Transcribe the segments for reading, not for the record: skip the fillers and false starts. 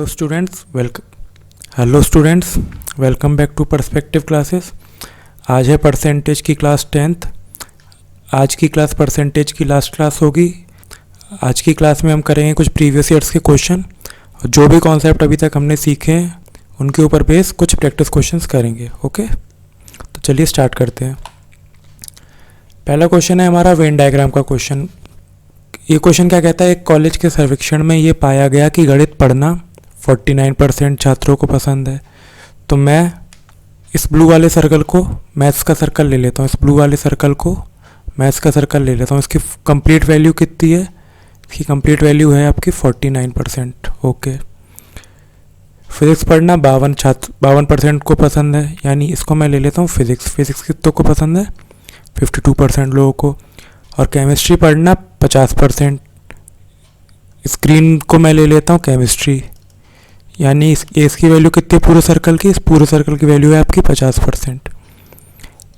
Hello students, welcome back to perspective classes. आज है percentage की क्लास 10th। आज की क्लास परसेंटेज की लास्ट क्लास होगी। आज की क्लास में हम करेंगे कुछ प्रीवियस ईयर्स के क्वेश्चन और जो भी कॉन्सेप्ट अभी तक हमने सीखे हैं उनके ऊपर बेस कुछ प्रैक्टिस क्वेश्चंस करेंगे। ओके, तो चलिए स्टार्ट करते हैं। पहला क्वेश्चन है हमारा वेन डायग्राम का क्वेश्चन। ये क्वेश्चन क्या कहता है, एक कॉलेज के सर्वेक्षण में ये पाया गया कि गणित पढ़ना 49% छात्रों को पसंद है। तो मैं इस ब्लू वाले सर्कल को मैथ्स का सर्कल ले लेता हूँ। इस ब्लू वाले सर्कल को मैथ्स का सर्कल ले लेता हूँ। इसकी कंप्लीट वैल्यू कितनी है? इसकी कंप्लीट वैल्यू है आपकी 49%। ओके, फिजिक्स पढ़ना 52% को पसंद है, यानी इसको मैं ले लेता हूँ फिजिक्स कितनों को पसंद है? 52% लोगों को। और केमिस्ट्री पढ़ना 50%, स्क्रीन को मैं ले लेता हूँ केमिस्ट्री, यानी इसकी वैल्यू कितनी है पूरे सर्कल की? इस पूरे सर्कल की वैल्यू है आपकी 50%।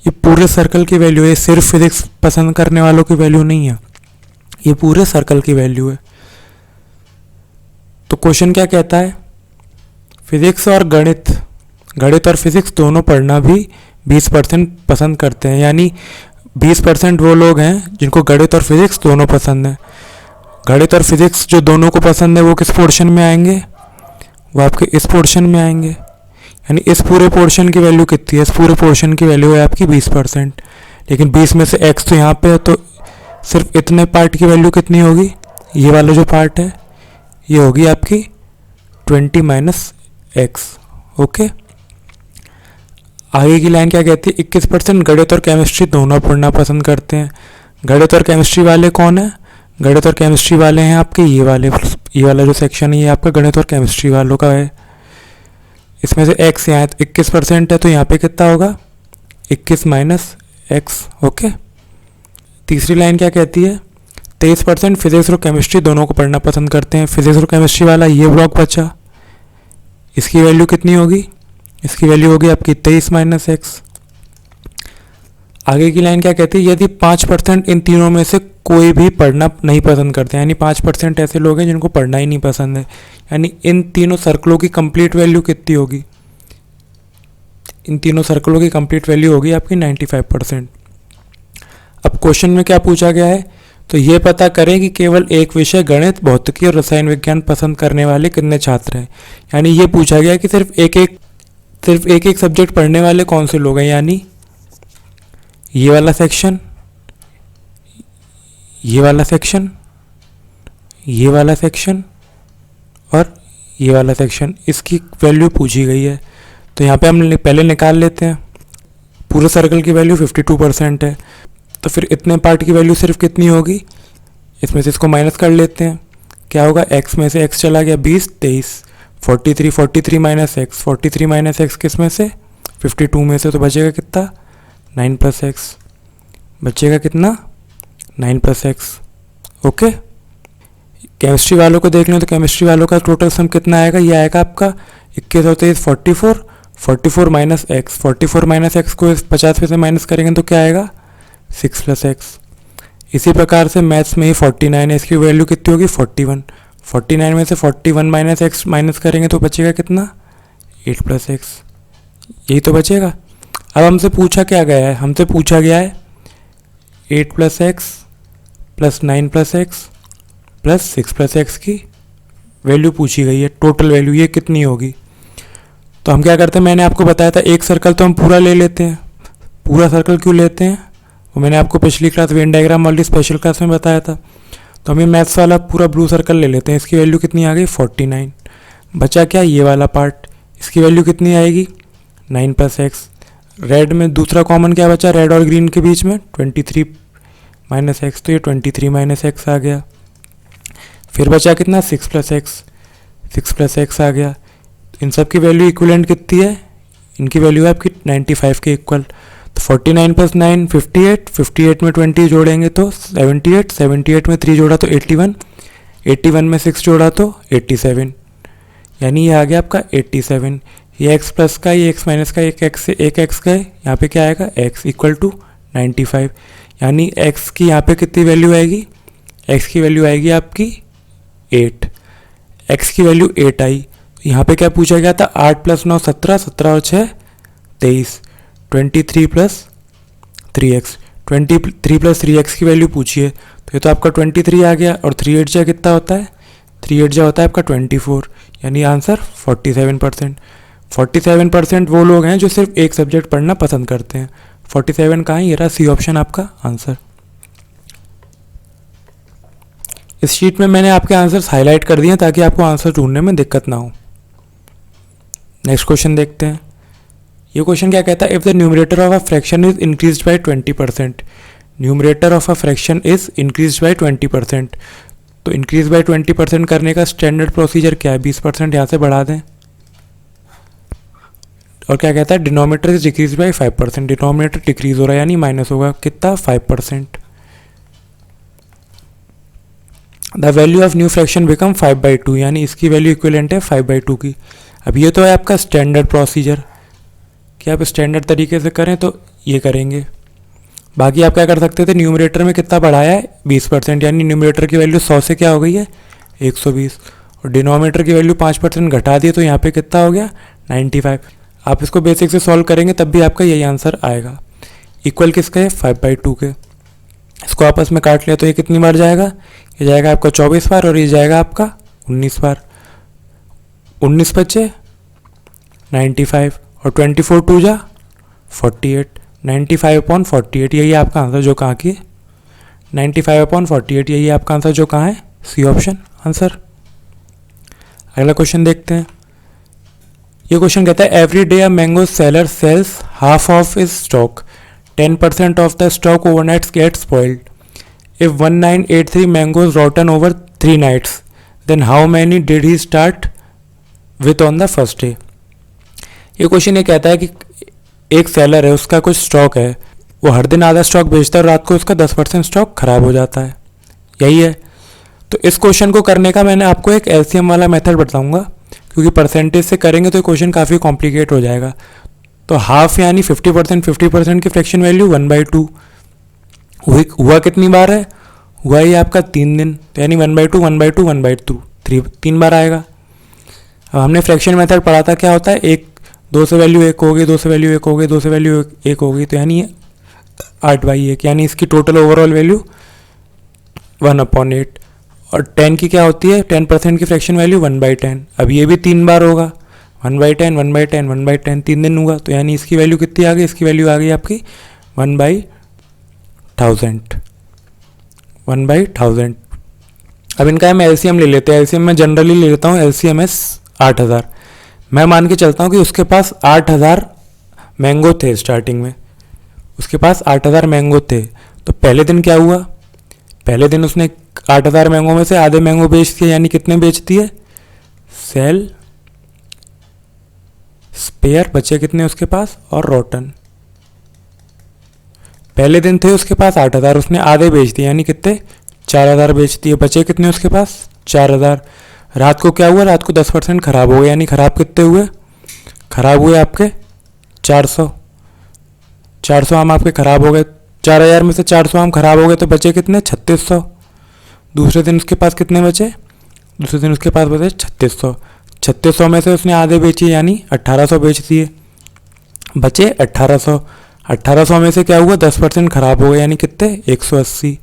ये पूरे सर्कल की वैल्यू है, सिर्फ फिजिक्स पसंद करने वालों की वैल्यू नहीं है, ये पूरे सर्कल की वैल्यू है। तो क्वेश्चन क्या कहता है, फिजिक्स और गणित और फिजिक्स दोनों पढ़ना भी 20% पसंद करते हैं, यानी 20% वो लोग हैं जिनको गणित और फिजिक्स दोनों पसंद है। गणित और फिजिक्स जो दोनों को पसंद है वो किस पोर्शन में आएंगे? वो आपके इस पोर्शन में आएंगे, यानी इस पूरे पोर्शन की वैल्यू कितनी है? इस पूरे पोर्शन की वैल्यू है आपकी 20%। लेकिन 20 में से x तो यहाँ पे है, तो सिर्फ इतने पार्ट की वैल्यू कितनी होगी? ये वाला जो पार्ट है ये होगी आपकी 20 - x। ओके, आगे की लाइन क्या कहती है, 21% गणित और केमिस्ट्री दोनों पढ़ना पसंद करते हैं। गणित और केमिस्ट्री वाले कौन है? गणित और केमिस्ट्री वाले हैं आपके ये वाला जो सेक्शन है, ये आपका गणित और केमिस्ट्री वालों का है। इसमें से x यहाँ 21% है, तो यहाँ पे कितना होगा? 21 - x। ओके, तीसरी लाइन क्या कहती है, 23% फिजिक्स और केमिस्ट्री दोनों को पढ़ना पसंद करते हैं। फिजिक्स और केमिस्ट्री वाला ये ब्लॉक बचा, इसकी वैल्यू कितनी होगी? इसकी वैल्यू होगी आपकी 23 - x। आगे की लाइन क्या कहती है, यदि 5% इन तीनों में से कोई भी पढ़ना नहीं पसंद करते हैं, यानी 5% ऐसे लोग हैं जिनको पढ़ना ही नहीं पसंद है, यानी इन तीनों सर्कलों की कंप्लीट वैल्यू कितनी होगी? इन तीनों सर्कलों की कंप्लीट वैल्यू होगी आपकी 95%। अब क्वेश्चन में क्या पूछा गया है, तो ये पता करें कि केवल एक विषय गणित, भौतिकी और रसायन विज्ञान पसंद करने वाले कितने छात्र हैं। यानी ये पूछा गया कि सिर्फ एक सब्जेक्ट पढ़ने वाले कौन से लोग हैं, यानी ये वाला सेक्शन, ये वाला सेक्शन, ये वाला सेक्शन और ये वाला सेक्शन, इसकी वैल्यू पूछी गई है। तो यहाँ पे हम पहले निकाल लेते हैं। पूरे सर्कल की वैल्यू 52% है, तो फिर इतने पार्ट की वैल्यू सिर्फ कितनी होगी? इसमें से इसको माइनस कर लेते हैं, क्या होगा? x में से x चला गया 20, 23, 43 - x। 43 - x किस में से? 52 में से। तो बचेगा कितना? 9 + x। बचेगा कितना? 9 + x। ओके, केमिस्ट्री वालों को देख लें तो केमिस्ट्री वालों का टोटल सम कितना आएगा? ये आएगा आपका 21 और 23 44, 44 - x। 44 - x को 50 में से माइनस करेंगे तो क्या आएगा? 6 + x। इसी प्रकार से मैथ्स में ही 49 है, इसकी वैल्यू कितनी होगी? 41। 49 में से 41 - x माइनस करेंगे तो बचेगा कितना? 8 + x। यही तो बचेगा। अब हमसे पूछा क्या गया है? हमसे पूछा गया है 8 + x + 9 + x + 6 + x की वैल्यू पूछी गई है। टोटल वैल्यू ये कितनी होगी? तो हम क्या करते हैं, मैंने आपको बताया था एक सर्कल तो हम पूरा ले लेते हैं। पूरा सर्कल क्यों लेते हैं वो मैंने आपको पिछली क्लास वेन डायग्राम वाली स्पेशल क्लास में बताया था। तो हम ये मैथ्स वाला पूरा ब्लू सर्कल ले लेते हैं। इसकी वैल्यू कितनी आ गई? 49। बचा क्या? ये वाला पार्ट, इसकी वैल्यू कितनी आएगी? 9 + x। रेड में दूसरा कॉमन क्या बचा? रेड और ग्रीन के बीच में 23 - x, तो ये 23 - x आ गया। फिर बचा कितना? 6 + x। 6 + x आ गया। इन सब की वैल्यू इक्विवेलेंट कितनी है? इनकी वैल्यू है आपकी 95 के इक्वल। तो 49 + 9 58, 58 में 20 जोड़ेंगे तो 78, 78 में 3 जोड़ा तो 81, 81 में 6 जोड़ा तो 87, यानी ये आ गया आपका 87। ये x प्लस का, ये x माइनस का, एक x का है, यहाँ पे क्या आएगा? x = 95, यानी x की यहाँ पे कितनी वैल्यू आएगी? x की वैल्यू आएगी आपकी 8। x की वैल्यू 8 आई, यहाँ पे क्या पूछा गया था, 8 + 9 17, 17 और 6 23, 23 + 3x, 23 + 3x की वैल्यू पूछिए। तो ये तो आपका 23 आ गया, और 3 8 जा कितना होता है, 3 8 जा होता है आपका 24, यानी आंसर 47%। 47% वो लोग हैं जो सिर्फ एक सब्जेक्ट पढ़ना पसंद करते हैं। 47 कहाँ है, ये रहा सी ऑप्शन आपका आंसर। इस शीट में मैंने आपके आंसर्स हाईलाइट कर दिए ताकि आपको आंसर ढूंढने में दिक्कत ना हो। नेक्स्ट क्वेश्चन देखते हैं। ये क्वेश्चन क्या कहता है, if the numerator of a fraction is increased by 20%, numerator of a fraction is increased by 20%, तो इंक्रीज बाय 20% करने का स्टैंडर्ड प्रोसीजर क्या है, 20% यहाँ से बढ़ा दें। और क्या कहता है, denominator is decrease by 5%, denominator decrease हो रहा है यानी माइनस होगा कितना, 5%। The value of new fraction become 5/2, यानी इसकी वैल्यू इक्विवेलेंट है 5/2 की। अब ये तो है आपका स्टैंडर्ड प्रोसीजर कि आप स्टैंडर्ड तरीके से करें तो ये करेंगे। बाकी आप क्या कर सकते थे, न्यूमरेटर में कितना बढ़ाया है, 20%, यानी न्यूमरेटर की वैल्यू 100 से क्या हो गई है, 120, और डिनोमिनेटर की वैल्यू 5% घटा दी तो यहाँ पे कितना हो गया, 95। आप इसको बेसिक से सॉल्व करेंगे तब भी आपका यही आंसर आएगा। इक्वल किसके है, 5/2 के। इसको आपस में काट लिया तो ये कितनी बार जाएगा, ये जाएगा आपका 24 बार, और ये जाएगा आपका 19 बार। 19 बचे 95, और 24 2 जा 48, 95/48, यही आपका आंसर जो कहाँ की है, 95/48, यही आपका आंसर जो कहाँ है, सी ऑप्शन आंसर। अगला क्वेश्चन देखते हैं। ये क्वेश्चन कहता है, every day a mango seller sells half of is stock, 10% of the stock overnights get spoiled. If 1983 mangoes rotten over 3 nights, then how many did he start with on the first day. ये question ये कहता है कि एक seller है, उसका कुछ stock है, वो हर दिन आधा स्टॉक बेचता है और रात को उसका 10% स्टॉक खराब हो जाता है, यही है। तो इस क्वेश्चन को करने का मैंने आपको एक एलसीएम वाला मेथड बताऊंगा, क्योंकि परसेंटेज से करेंगे तो क्वेश्चन काफ़ी कॉम्प्लिकेट हो जाएगा। तो हाफ यानी 50% की फ्रैक्शन वैल्यू 1/2 हुआ कितनी बार है, हुआ ही आपका 3 दिन, तो यानी 1/2 1/2 1/2 3 बार आएगा। अब हमने फ्रैक्शन मेथड पढ़ा था, क्या होता है, 1 2 से वैल्यू 1 हो गई, 2 से वैल्यू 1 हो गई, 2 से वैल्यू 1 हो गई, तो यानी 8/1, यानी इसकी टोटल ओवरऑल वैल्यू 1/8। और 10 की क्या होती है, 10% की फ्रैक्शन वैल्यू 1/10। अब ये भी 3 बार होगा, 1/10 1/10 1/10, 3 दिन हुआ, तो यानी इसकी वैल्यू कितनी आ गई, इसकी वैल्यू आ गई आपकी 1/1000, 1/1000। अब इनका हम एलसीएम ले लेते हैं। एलसीएम में जनरली ले लेता हूँ, एलसीएम है 8000। मैं मान के चलता हूँ कि उसके पास 8000 मैंगो थे स्टार्टिंग में, उसके पास 8000 मैंगो थे। तो पहले दिन क्या हुआ, पहले दिन उसने 8000 मैंगो में से आधे मैंगो बेच दिए, यानी कितने बेच दिए, सेल स्पेयर बचे कितने उसके पास, और रोटन। पहले दिन थे उसके पास 8000, उसने आधे बेच दिए, यानी कितने, 4000 बेच दिए, बचे कितने उसके पास, 4000। रात को क्या हुआ, रात को 10% खराब हो गए, यानी खराब कितने हुए, खराब हुए आपके 400 आम आपके खराब हो गए। 4000 में से 400 आम खराब हो गए, तो बचे कितने, 3600। दूसरे दिन उसके पास कितने बचे, दूसरे दिन उसके पास बचे 3600। 3600 में से उसने आधे बेचे, यानी 1800 बेच दिए, बचे 1800। 1800 में से क्या हुआ, 10% खराब हो गए, यानी कितने, 180।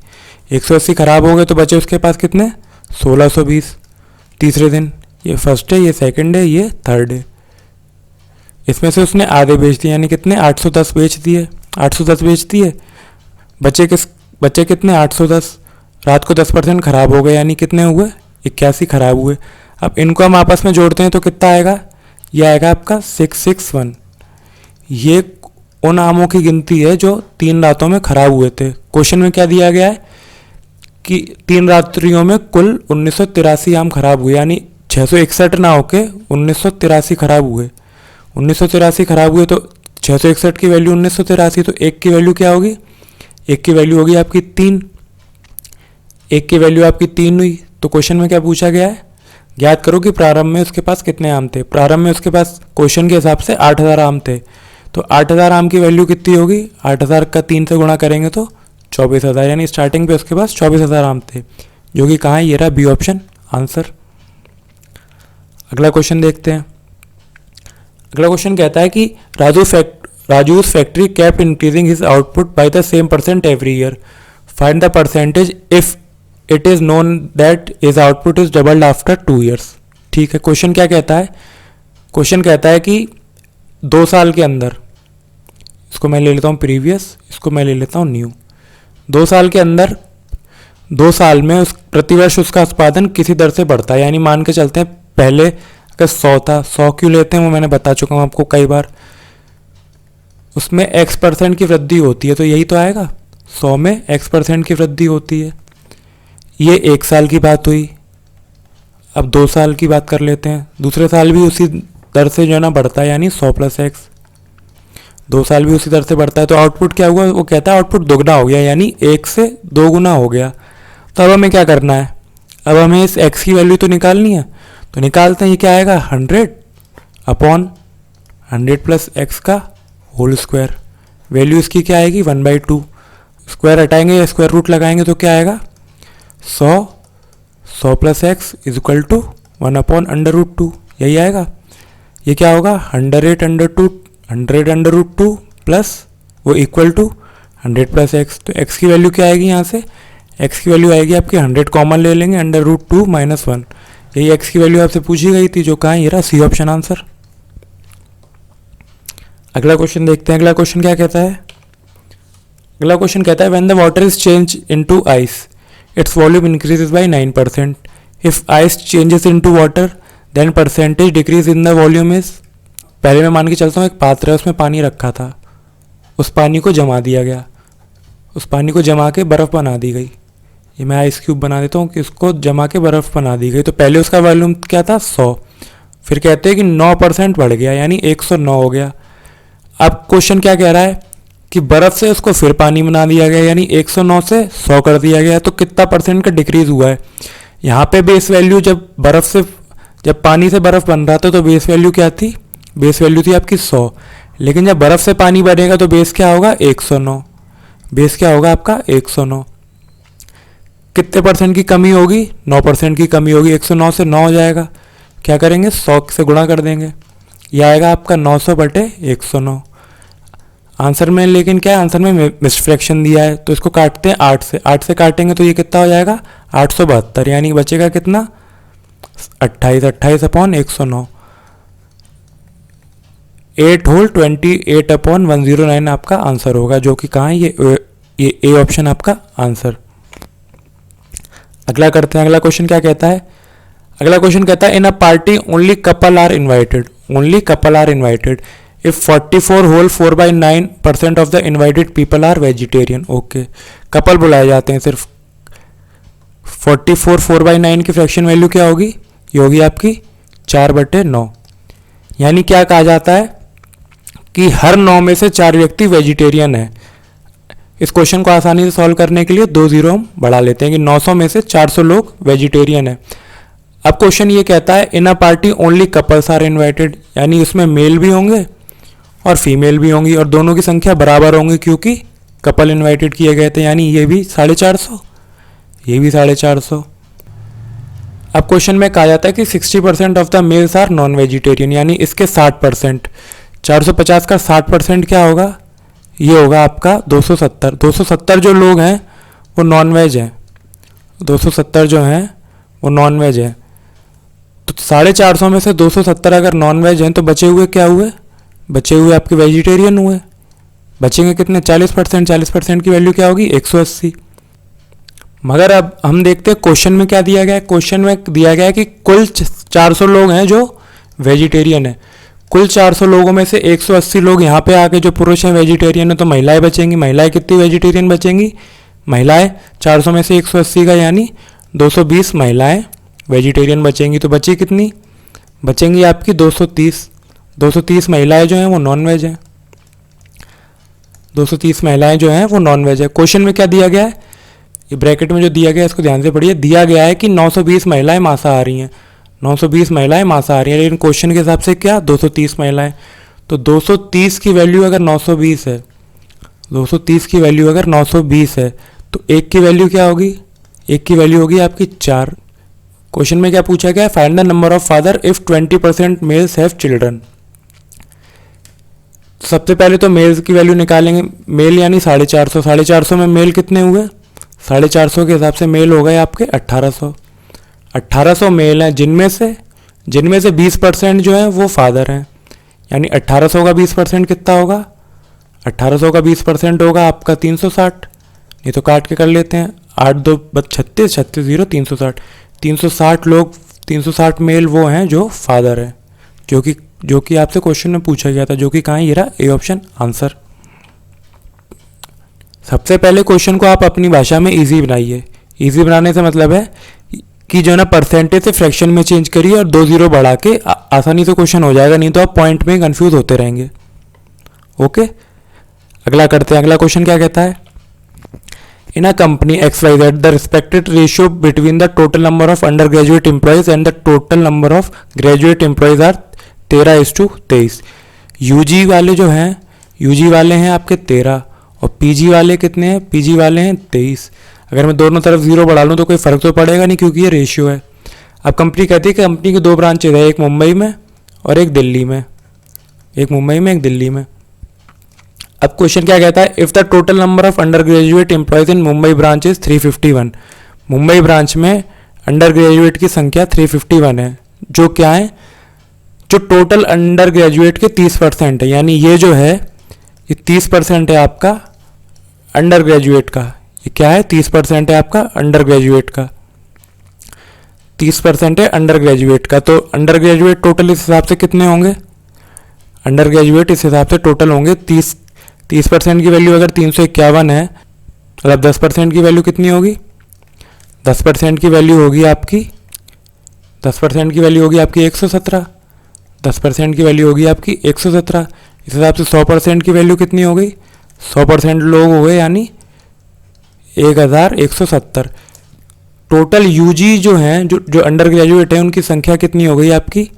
180 खराब हो गए, तो बचे उसके पास कितने, 1620। तीसरे दिन, ये फर्स्ट है, ये सेकंड है, ये थर्ड है, इसमें से उसने आधे बेच दिए, यानी कितने, 810 बेच दिए, 810 बेच दिए, बचे कितने, 810। रात को 10% खराब हो गए, यानी कितने हुए, 81 खराब हुए। अब इनको हम आपस में जोड़ते हैं तो कितना आएगा, ये आएगा आपका 661। ये उन आमों की गिनती है जो 3 रातों में खराब हुए थे। क्वेश्चन में क्या दिया गया है कि 3 रात्रियों में कुल 1983 आम खराब हुए, यानी 661 ना होके 1983 खराब हुए। 1983 खराब हुए तो 661 की वैल्यू 1983, तो एक की वैल्यू क्या होगी, एक की वैल्यू होगी आपकी 3, एक की वैल्यू आपकी 3 हुई। तो क्वेश्चन में क्या पूछा गया है, याद करो कि प्रारंभ में उसके पास कितने आम थे। प्रारंभ में उसके पास क्वेश्चन के हिसाब से 8000 आम थे, तो 8000 आम की वैल्यू कितनी होगी, 8000 का 3 से गुणा करेंगे तो 24000, यानी स्टार्टिंग पे उसके पास 24000 आम थे, जो कि कहाँ है, ये रहा बी ऑप्शन आंसर। अगला क्वेश्चन देखते हैं। अगला क्वेश्चन कहता है कि राजू's factory kept increasing his output by the same percent every year. Find the percentage if it is known that his output is doubled after 2 years. ठीक है, क्वेश्चन क्या कहता है? क्वेश्चन कहता है कि 2 साल के अंदर, इसको मैं ले लेता हूँ प्रीवियस, इसको मैं ले लेता हूँ न्यू। 2 साल के अंदर 2 साल में उस प्रतिवर्ष उसका उत्पादन किसी दर से बढ़ता है। यानी मान के चलते हैं पहले अगर 100 था, 100 क्यों लेते हैं वो मैंने बता चुका हूँ आपको कई बार। उसमें x% की वृद्धि होती है, तो यही तो आएगा, 100 में x% की वृद्धि होती है। ये 1 साल की बात हुई। अब 2 साल की बात कर लेते हैं। दूसरे साल भी उसी दर से जो है ना बढ़ता है, यानी 100 + x। 2 साल भी उसी दर से बढ़ता है, तो आउटपुट क्या हुआ? वो कहता है आउटपुट दोगुना हो गया, यानी 1 से 2 गुना हो गया। तो अब हमें क्या करना है? अब हमें इस x की वैल्यू तो निकालनी है, तो निकालते हैं। ये क्या आएगा? 100/100 + x का होल स्क्वायर। वैल्यू इसकी क्या आएगी? 1/2। स्क्वायर हटाएंगे या स्क्वायर रूट लगाएंगे तो क्या आएगा? 100 + x = 1/√2। यही आएगा। ये क्या होगा? 100/2 प्लस वो इक्वल टू 100 + x। तो x की वैल्यू क्या आएगी? यहाँ से x की वैल्यू आएगी आपकी 100 कॉमन ले लेंगे, √2 - 1। यही x की वैल्यू आपसे पूछी गई थी, जो कहाँ? ये रहा सी ऑप्शन आंसर। अगला क्वेश्चन देखते हैं। अगला क्वेश्चन क्या कहता है? अगला क्वेश्चन कहता है when the water is change into ice its volume increases by 9%। If ice changes into water then percentage decrease in the volume is. पहले मैं मान के चलता हूँ एक पात्र है, उसमें पानी रखा था, उस पानी को जमा दिया गया, उस पानी को जमा के बर्फ़ बना दी गई। ये मैं आइस क्यूब बना देता हूँ कि इसको जमा के बर्फ़ बना दी गई। तो पहले उसका वॉल्यूम क्या था? 100। फिर कहते हैं कि 9% बढ़ गया, यानी 109 हो गया। अब क्वेश्चन क्या कह रहा है कि बर्फ़ से उसको फिर पानी बना दिया गया, यानी 109 से 100 कर दिया गया। तो कितना परसेंट का डिक्रीज़ हुआ है? यहाँ पे बेस वैल्यू जब पानी से बर्फ़ बन रहा था तो बेस वैल्यू क्या थी? बेस वैल्यू थी आपकी 100। लेकिन जब बर्फ़ से पानी बनेगा तो बेस क्या होगा? 109। बेस क्या होगा आपका? 109। कितने परसेंट की कमी होगी? 9% की कमी होगी। 109 से 9 हो जाएगा, क्या करेंगे? 100 से गुणा कर देंगे। यह आएगा आपका 900/109 आंसर में। लेकिन क्या है? आंसर में मिस्ड फ्रैक्शन दिया है, तो इसको काटते हैं 8 से। 8 से काटेंगे तो ये कितना हो जाएगा? 872, यानी बचेगा कितना? 28। 28/109 8 होल 28/109 आपका आंसर होगा, जो कि कहाँ है? ये ए ऑप्शन आपका आंसर। अगला करते हैं। अगला क्वेश्चन क्या कहता है? अगला क्वेश्चन कहता है in a party only couple are invited. Only couple are invited if 44 whole 4/9% of the invited people are vegetarian. Okay, couple बुलाए जाते हैं सिर्फ। 44 4/9 की फ्रैक्शन वैल्यू क्या होगी? ये होगी आपकी 4/9। यानी क्या कहा जाता है कि हर 9 में से 4 व्यक्ति वेजिटेरियन है। इस क्वेश्चन को आसानी से सॉल्व करने के लिए 2 जीरो हम बढ़ा लेते हैं कि 900 में से 400 लोग वेजिटेरियन है। अब क्वेश्चन ये कहता है in a party only couples are invited, यानी उसमें मेल भी होंगे और फीमेल भी होंगी और दोनों की संख्या बराबर होंगी क्योंकि कपल इन्वाइटेड किए गए थे। यानी ये भी 450, ये भी 450। अब क्वेश्चन में कहा जाता है कि 60% of the males are non vegetarian, यानी इसके 60%। 450 का 60% क्या होगा? ये होगा आपका 270। 270 जो लोग हैं वो नॉन वेज हैं, 270 जो हैं वो नॉन वेज हैं। तो 450 में से 270 अगर नॉन वेज हैं तो बचे हुए क्या हुए? बचे हुए आपके वेजिटेरियन हुए। बचेंगे कितने? 40%। 40% की वैल्यू क्या होगी? 180। मगर अब हम देखते हैं क्वेश्चन में क्या दिया गया है। क्वेश्चन में दिया गया है कि कुल 400 लोग हैं जो वेजिटेरियन है। कुल 400 लोगों में से 180 लोग यहाँ पे आके जो पुरुष हैं वेजिटेरियन है, तो महिलाएं बचेंगी। महिलाएं कितनी वेजिटेरियन बचेंगी? महिलाएं 400 में से 180 का यानी 220 महिलाएं वेजिटेरियन बचेंगी। तो बची कितनी? बचेंगी आपकी 230। 230 महिलाएं जो हैं वो नॉन वेज हैं। 230 महिलाएं जो हैं वो नॉन वेज है। क्वेश्चन में क्या दिया गया है? ये ब्रैकेट में जो दिया गया है इसको ध्यान से पढ़िए। दिया गया है कि 920 महिलाएं मांसाहारी हैं, 920 महिलाएं मांसाहारी हैं, लेकिन क्वेश्चन के हिसाब से क्या? 230 महिलाएं। तो 230 की वैल्यू अगर 920 है, 230 की वैल्यू अगर 920 है तो एक की वैल्यू क्या होगी? एक की वैल्यू होगी आपकी 4। क्वेश्चन में क्या पूछा गया है, find the number of father if 20% males have children. सबसे पहले तो मेल्स की वैल्यू निकालेंगे, मेल यानी 450, 450 में मेल कितने हुए, 450 के हिसाब से मेल हो गए आपके 1800। 1800 मेल हैं जिनमें से 20% जो है वो फादर हैं, यानी 1800 का 20% कितना होगा, 1800 का 20% होगा आपका 360। ये तो काट के कर लेते हैं, 8 2 36, 36 0 360, 360 लोग, 360 मेल वो हैं जो फादर हैं, जो कि आपसे क्वेश्चन में पूछा गया था, जो कि कहाँ, ये रहा ए ऑप्शन आंसर। सबसे पहले क्वेश्चन को आप अपनी भाषा में इजी बनाइए। इजी बनाने से मतलब है कि जो ना परसेंटेज से फ्रैक्शन में चेंज करिए और 2 0 बढ़ा के आसानी से क्वेश्चन हो जाएगा, नहीं तो आप पॉइंट में कंफ्यूज होते रहेंगे। ओके, अगला करते हैं। अगला क्वेश्चन क्या कहता है, in a company XYZ the respected ratio between the total number of under graduate employees and the total number of graduate employees are 13:23। UG वाले जो हैं, यूजी वाले हैं आपके 13 और पीजी वाले कितने हैं, पीजी वाले हैं 23। अगर मैं दोनों तरफ 0 बढ़ा लूँ तो कोई फ़र्क तो पड़ेगा नहीं, क्योंकि ये रेशियो है। अब कंपनी कहती है कि कंपनी की 2 ब्रांचेज है, एक मुंबई में और एक दिल्ली में, एक मुंबई में एक दिल्ली में। अब क्वेश्चन क्या कहता है, if the total number of under graduate employees in Mumbai branch is 351। Mumbai branch में अंडर ग्रेजुएट की संख्या 351 है, जो क्या है, जो टोटल अंडर ग्रेजुएट के 30% है, यानी ये जो है ये 30% है आपका अंडर ग्रेजुएट का। ये क्या है, 30% है आपका अंडर ग्रेजुएट का, 30% है अंडर ग्रेजुएट का। तो अंडर ग्रेजुएट टोटल इस हिसाब से कितने होंगे, अंडर ग्रेजुएट इस हिसाब से टोटल होंगे 30% की वैल्यू अगर 351 है, मतलब 10% की वैल्यू कितनी होगी, 10% की वैल्यू होगी आपकी 10% की वैल्यू होगी आपकी 117, 10% की वैल्यू होगी आपकी 117। इस हिसाब से 100% की वैल्यू कितनी हो गई, 100% लोग हो गए, यानी 1170। टोटल यूजी जो हैं, जो अंडर ग्रेजुएट हैं, उनकी संख्या कितनी हो गई आपकी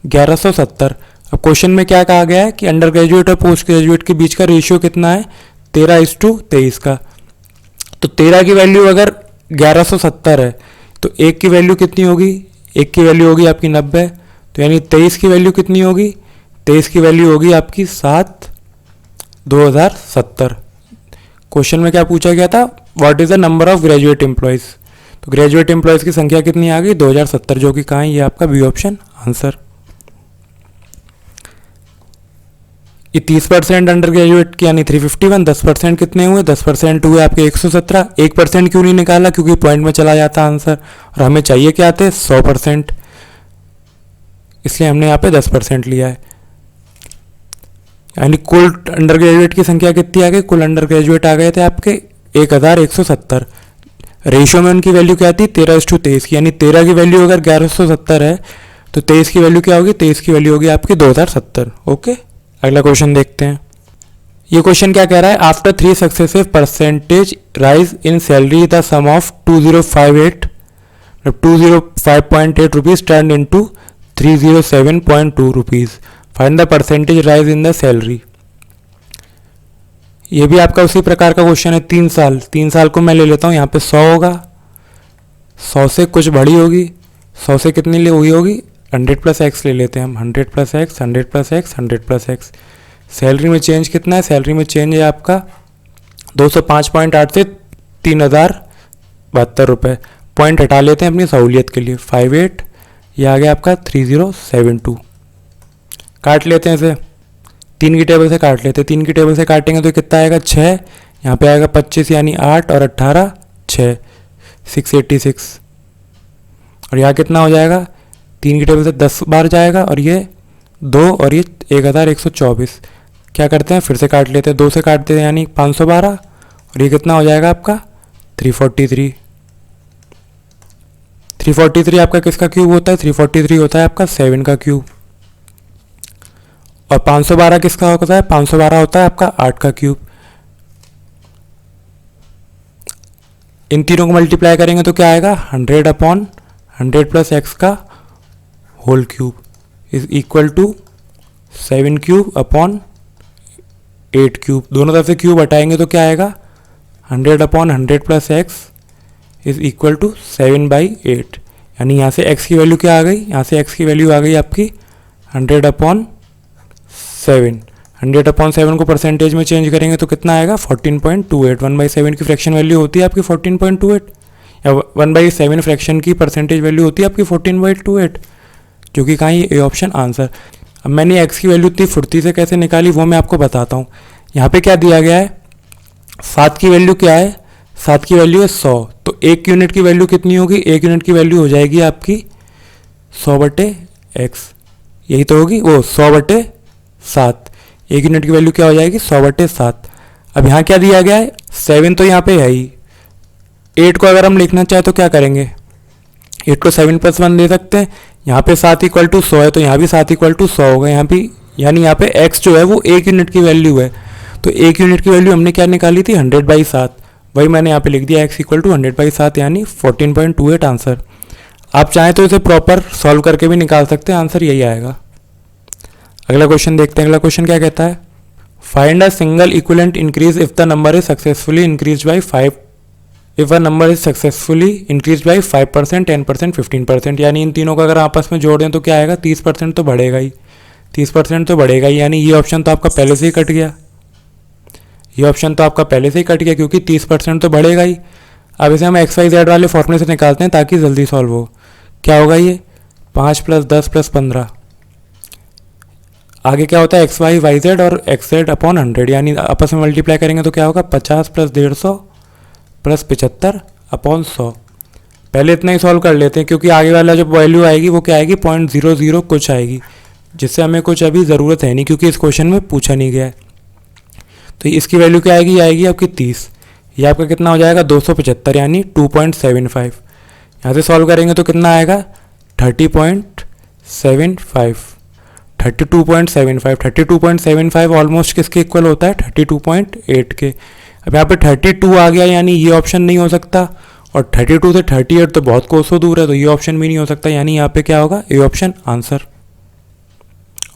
1170। अब क्वेश्चन में क्या कहा गया है कि अंडर ग्रेजुएट और पोस्ट ग्रेजुएट के बीच का रेशियो कितना है, 13:23 का। तो 13 की वैल्यू अगर 1170 है तो 1 की वैल्यू कितनी होगी, 1 की वैल्यू होगी आपकी 90। तो यानी 23 की वैल्यू कितनी होगी, 23 की वैल्यू होगी आपकी 7/2070। क्वेश्चन में क्या पूछा गया था, what is the number of graduate employees. तो ग्रेजुएट एम्प्लॉयज़ की संख्या कितनी आ गई, 2070, जो कि कहाँ है, ये आपका बी ऑप्शन आंसर। ये 30% अंडर ग्रेजुएट की यानी 351, 10% कितने हुए, 10% हुए आपके 117। 1% क्यों नहीं निकाला, क्योंकि पॉइंट में चला जाता आंसर, और हमें चाहिए क्या थे 100%, इसलिए हमने यहाँ पे 10% लिया है। यानी कुल अंडर ग्रेजुएट की संख्या कितनी आ गई, कुल अंडर ग्रेजुएट आ गए थे आपके 1170। रेशियो में उनकी वैल्यू क्या थी, 13:23 की, यानी 13 की वैल्यू अगर 1170 है तो 23 की वैल्यू क्या होगी, 23 की वैल्यू होगी आपकी 2070। ओके, अगला क्वेश्चन देखते हैं। ये क्वेश्चन क्या कह रहा है, after 3 successive percentage rise in salary the sum of 205.8 rupees turn into 307.2 rupees, find the percentage rise in the salary. ये भी आपका उसी प्रकार का क्वेश्चन है, 3 साल को मैं ले लेता हूँ, यहाँ पे 100 होगा, 100 से कुछ बड़ी होगी, 100 से कितनी ले हुई होगी, 100 + x ले लेते हैं हम, 100 + x, 100 + x, 100 + x। सैलरी में चेंज कितना है, सैलरी में चेंज है आपका 205.8 से 3072 रुपये। पॉइंट हटा लेते हैं अपनी सहूलियत के लिए, 58, ये आ गया आपका 3072। काट लेते हैं इसे, 3 की टेबल से काट लेते हैं, 3 की टेबल से काटेंगे तो कितना आएगा 6, यहाँ पे आएगा 25 यानी 8 और 18 6, 686। और यहाँ कितना हो जाएगा, 3 की टेबल से 10 बार जाएगा और ये 2 और ये 1124। क्या करते हैं, फिर से काट लेते हैं, 2 से काटते हैं यानी 512 और ये कितना हो जाएगा आपका 343। 343 आपका किसका क्यूब होता है, 343 होता है आपका 7 का क्यूब। और 512 किसका होता है, 512 होता है आपका 8 का क्यूब। इन तीनों को मल्टीप्लाई करेंगे तो क्या आएगा, 100/100 + x का whole cube is equal to 7 cube upon 8 cube. दोनों तरफ से क्यूब हटाएंगे तो क्या आएगा, 100/100 + x इज इक्वल टू 7/8, यानी यहाँ से x की वैल्यू क्या आ गई, यहाँ से x की वैल्यू आ गई आपकी 100/7। 100/7 को परसेंटेज में चेंज करेंगे तो कितना आएगा 14.28। 1/7 की फ्रैक्शन वैल्यू होती है आपकी 14.28, या 1/7 फ्रैक्शन की परसेंटेज वैल्यू होती है आपकी 14/28, जो कि कहाँ ये ऑप्शन आंसर। अब मैंने x की वैल्यू इतनी फुर्ती से कैसे निकाली वो मैं आपको बताता हूँ। यहाँ पे क्या दिया गया है, 7 की वैल्यू क्या है, 7 की वैल्यू है 100, तो 1 यूनिट की वैल्यू कितनी होगी, 1 यूनिट की वैल्यू हो जाएगी आपकी 100/x, यही तो होगी वो 100/7। 1 यूनिट की वैल्यू क्या हो जाएगी 100/7। अब यहाँ क्या दिया गया है, 7 तो यहाँ पे है ही, 8 को अगर हम लिखना चाहें तो क्या करेंगे, 8 को 7+1 दे सकते हैं। यहाँ पे 7 = 100 है तो यहाँ भी 7 = 100 होगा यहाँ भी, यानी यहाँ पे x जो है वो 1 यूनिट की वैल्यू है, तो 1 यूनिट की वैल्यू हमने क्या निकाली थी 100/7, वही मैंने यहाँ पे लिख दिया x = 100/7 यानी 14.28 आंसर। आप चाहें तो इसे प्रॉपर सॉल्व करके भी निकाल सकते हैं, आंसर यही आएगा। अगला क्वेश्चन देखते हैं। अगला क्वेश्चन क्या कहता है, find a single equivalent increase if the number is successfully increase by 5, if a number is successfully increase by 5%, 10%, 15%, यानी इन तीनों को अगर आपस में जोड़ दें तो क्या आएगा, 30% तो बढ़ेगा ही, 30% तो बढ़ेगा ही, यानी ये ऑप्शन तो आपका पहले से ही कट गया, ये ऑप्शन तो आपका पहले से ही कट गया क्योंकि 30% तो बढ़ेगा ही। अब इसे हम XYZ वाले फॉर्मूले से निकालते हैं ताकि जल्दी सॉल्व हो। क्या होगा ये 5 + 10 + 15, आगे क्या होता है XY YZ और XZ/100, यानी आपस में मल्टीप्लाई करेंगे तो क्या होगा 50 + 150 + 75/100। पहले इतना ही सॉल्व कर लेते हैं क्योंकि आगे वाला जो वैल्यू आएगी वो क्या आएगी 0.00 कुछ आएगी, जिससे हमें कुछ अभी ज़रूरत है नहीं क्योंकि इस क्वेश्चन में पूछा नहीं गया है। तो इसकी वैल्यू क्या आएगी, आएगी आपकी 30, ये आपका कितना हो जाएगा 275 यानी 2.75। यहाँ से सॉल्व करेंगे तो कितना आएगा 30.75, 32.75, 32.75 ऑलमोस्ट किसके इक्वल होता है 32.8 के। अब यहाँ पे 32 आ गया यानी ये ऑप्शन नहीं हो सकता, और 32 से 38 तो बहुत कोसों दूर है तो ये ऑप्शन भी नहीं हो सकता, यानी यहाँ पे क्या होगा A option answer.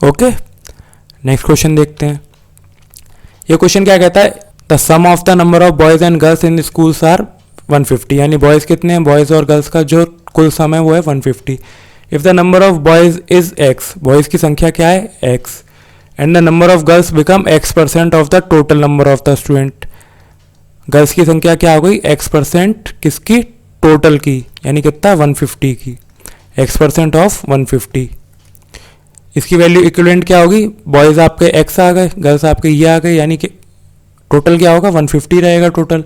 Okay, next question देखते हैं। ये क्वेश्चन क्या कहता है, the sum of the number of boys and girls in schools are 150, यानी बॉयज़ कितने हैं, बॉयज़ और गर्ल्स का जो कुल सम है वो है 150। If the number of boys is x, boys की संख्या क्या है x, and the number of girls become x% of the total number of the student, girls की संख्या क्या हो गई x% किसकी, टोटल की, यानी कितना 150 की, x% ऑफ 150। इसकी वैल्यू इक्विवेलेंट क्या होगी, बॉयज़ आपके x आ गए, गर्ल्स आपके ये आ गए, यानी कि टोटल क्या होगा 150 रहेगा टोटल।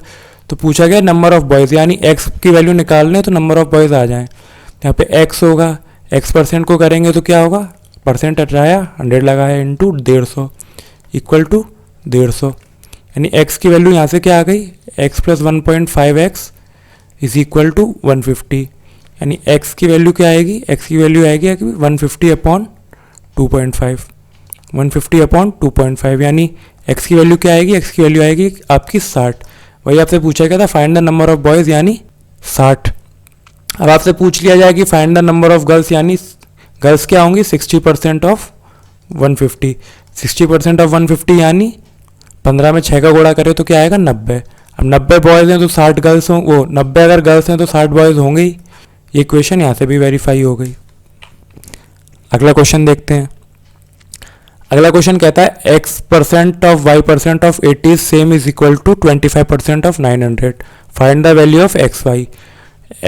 तो पूछा गया नंबर ऑफ बॉयज़, यानी x की वैल्यू निकालने तो नंबर ऑफ बॉयज़ आ जाएं, यहाँ पे x होगा, x% को करेंगे तो क्या होगा, परसेंट हटाया 100 लगाया इंटू 150 इक्वल टू 150, यानी x की वैल्यू यहाँ से क्या आ गई x + 1.5x is equal to 150, यानी x की वैल्यू क्या आएगी, x की वैल्यू आएगी 150/2.5, 150/2.5, यानी x की वैल्यू क्या आएगी, x की वैल्यू आएगी आपकी 60। वही आपसे पूछा गया था find the number of boys यानी 60। अब आपसे पूछ लिया जाए कि find the number of girls, यानी गर्ल्स क्या होंगी 60% ऑफ 150, 60% ऑफ 150 यानी 15 में 6 का गुणा करें तो क्या आएगा 90। अब 90 बॉयज़ हैं तो 60 गर्ल्स हों, वो 90 अगर गर्ल्स हैं तो 60 बॉयज़ होंगे ही। ये इक्वेशन यहाँ से भी वेरीफाई हो गई। अगला क्वेश्चन देखते हैं। अगला क्वेश्चन कहता है x% of y% of 80 is same is equal to 25% of 900, find the value of xy,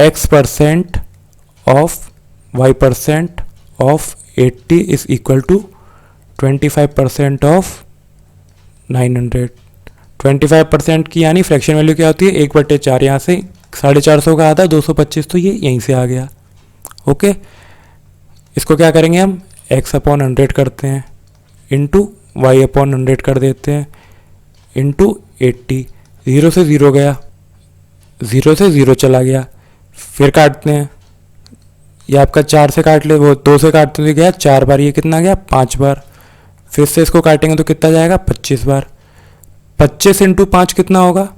x% of y% of 80 is equal to 25% of 900। 25% की यानी फ्रैक्शन वैल्यू क्या होती है 1/4, यहाँ से 450 का आता है 225, तो ये यहीं से आ गया। ओके, इसको क्या करेंगे हम x/100 करते हैं इंटू y/100 कर देते हैं इंटू 80, 0 से 0 गया, 0 से 0 चला गया, फिर काटते हैं, ये आपका 4 से काट ले, वो 2 से काटते हुए गया 4 बार, ये कितना गया 5 बार, फिर से इसको काटेंगे तो कितना जाएगा 25 बार, 25 × 5 कितना होगा,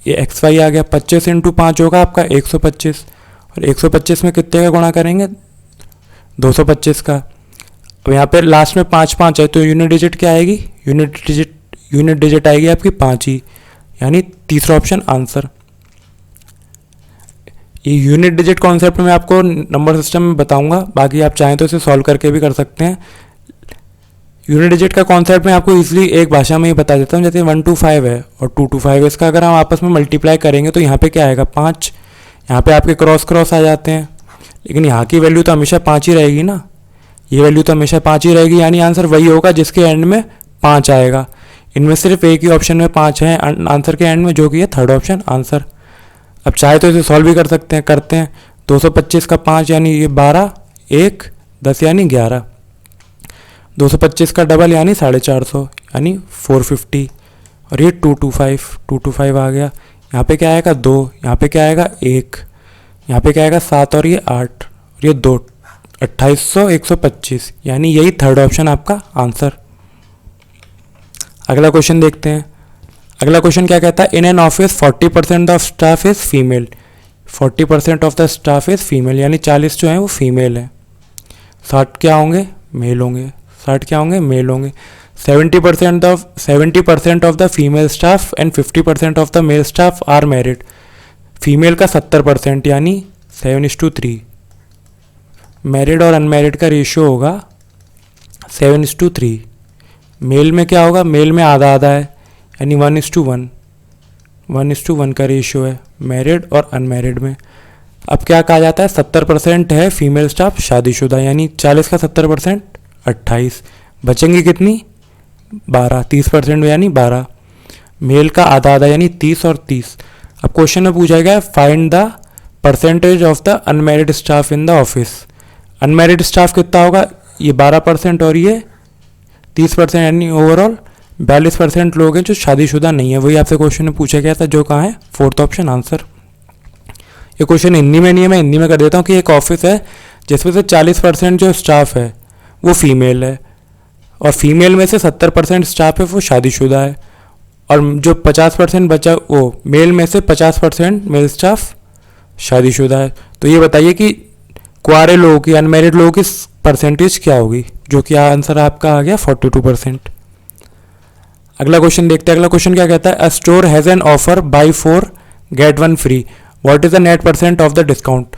ये xy आ गया, 25 × 5 होगा आपका 125, और 125 में कितने का गुणा करेंगे 225 का। अब यहाँ पे लास्ट में 5 5 है तो यूनिट डिजिट क्या आएगी, यूनिट डिजिट आएगी आपकी 5 ही, यानी तीसरा ऑप्शन आंसर। ये यूनिट डिजिट कॉन्सेप्ट में आपको नंबर सिस्टम में बताऊंगा, बाकी आप चाहें तो इसे सॉल्व करके भी कर सकते हैं। यूनिट डिजिट का कॉन्सेप्ट मैं आपको इजीली एक भाषा में ही बता देता हूँ। जैसे 1 to 5 है और 2 to 5 है, इसका अगर हम आपस में मल्टीप्लाई करेंगे तो यहाँ पे क्या आएगा 5। यहाँ पे आपके क्रॉस क्रॉस आ जाते हैं, लेकिन यहाँ की वैल्यू तो हमेशा 5 ही रहेगी ना, ये वैल्यू तो हमेशा 5 ही रहेगी, यानी आंसर वही होगा जिसके एंड में 5 आएगा। इनमें सिर्फ एक ही ऑप्शन में 5 है आंसर के एंड में, जो कि है थर्ड ऑप्शन आंसर। अब चाहे तो इसे सॉल्व भी कर सकते हैं, करते हैं। 225 का 5 यानी ये 12, 1 10 यानी 11, 225 का डबल यानी 450 यानी 450, और ये 2 to 5 आ गया। यहाँ पे क्या आएगा 2, यहाँ पे क्या आएगा 1, यहाँ पे क्या आएगा 7 और ये 8 और ये 2, 2800 125, यानी यही थर्ड ऑप्शन आपका आंसर। अगला क्वेश्चन देखते हैं। अगला क्वेश्चन क्या कहता है, in an office 40% of staff is female. 40% of the staff is female, यानी 40 जो है वो फीमेल है। 60 क्या होंगे, मेल होंगे। 60 क्या होंगे, मेल होंगे। 70% of the female staff and 50% of the male staff are married. Female का 70% यानी 7:3। मैरिड और अनमैरिड का रेशियो होगा 7:3। मेल में क्या होगा, मेल में आधा आधा है, यानी 1:1। 1:1 का रेशियो है मैरिड और अनमैरिड में। अब क्या कहा जाता है, 70% है फीमेल स्टाफ शादीशुदा, यानी 40 का 70% 28, बचेंगी कितनी 12, 30% यानी 12। मेल का आधा आधा यानी 30 और 30। अब क्वेश्चन में पूछा गया find the percentage of the unmarried staff in the office. Unmarried staff कितना होगा, ये 12% और ये 30%, यानी ओवरऑल 42% लोग हैं जो शादीशुदा नहीं है। वही आपसे क्वेश्चन में पूछा गया था, जो कहाँ है फोर्थ ऑप्शन आंसर। ये क्वेश्चन हिंदी में नहीं है, मैं हिंदी में कर देता हूँ कि एक ऑफिस है जिसमें से 40% जो स्टाफ है वो फीमेल है, और फीमेल में से 70% स्टाफ है वो शादीशुदा है, और जो 50% बचा वो मेल में से 50% मेल स्टाफ शादीशुदा है। तो ये बताइए कि कुआरे लोगों की, अनमैरिड लोगों की परसेंटेज क्या होगी, जो कि आंसर आपका आ गया 42%। अगला क्वेश्चन देखते हैं। अगला क्वेश्चन क्या कहता है, a store has an offer buy 4 get 1 free, what is the net percent of the discount.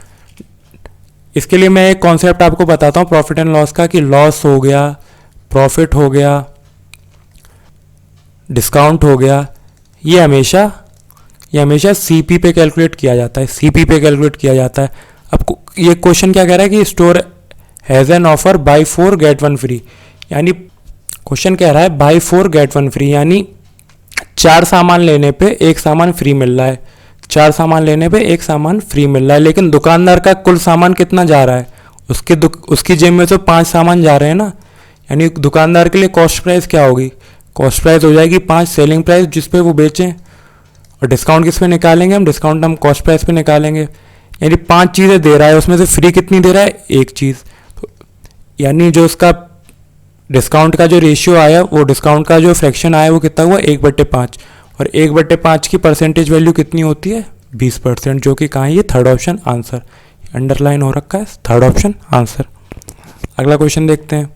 इसके लिए मैं एक कॉन्सेप्ट आपको बताता हूँ प्रॉफिट एंड लॉस का, कि लॉस हो गया, प्रॉफिट हो गया, डिस्काउंट हो गया, ये हमेशा सीपी पे कैलकुलेट किया जाता है, सीपी पे कैलकुलेट किया जाता है। अब ये क्वेश्चन क्या कह रहा है कि store has an offer buy 4 get 1 free, यानी क्वेश्चन कह रहा है बाई 4 गेट 1 फ्री, यानी 4 सामान लेने पे एक सामान फ्री मिल रहा है। 4 सामान लेने पे एक सामान फ्री मिल रहा है, लेकिन दुकानदार का कुल सामान कितना जा रहा है, उसकी जेब में तो 5 सामान जा रहे हैं ना, यानी दुकानदार के लिए कॉस्ट प्राइस क्या होगी, कॉस्ट प्राइस हो जाएगी 5 सेलिंग प्राइस जिस पे वो बेचें, और डिस्काउंट किस पे निकालेंगे हम, डिस्काउंट हम कॉस्ट प्राइस पे निकालेंगे। यानी 5 चीज़ें दे रहा है, उसमें से फ्री कितनी दे रहा है, एक चीज़। तो यानी जो उसका डिस्काउंट का जो रेशियो आया, वो डिस्काउंट का जो फ्रैक्शन आया वो कितना हुआ 1/5, और 1/5 की परसेंटेज वैल्यू कितनी होती है 20%, जो कि कहाँ है, ये थर्ड ऑप्शन आंसर अंडरलाइन हो रखा है, थर्ड ऑप्शन आंसर। अगला क्वेश्चन देखते हैं।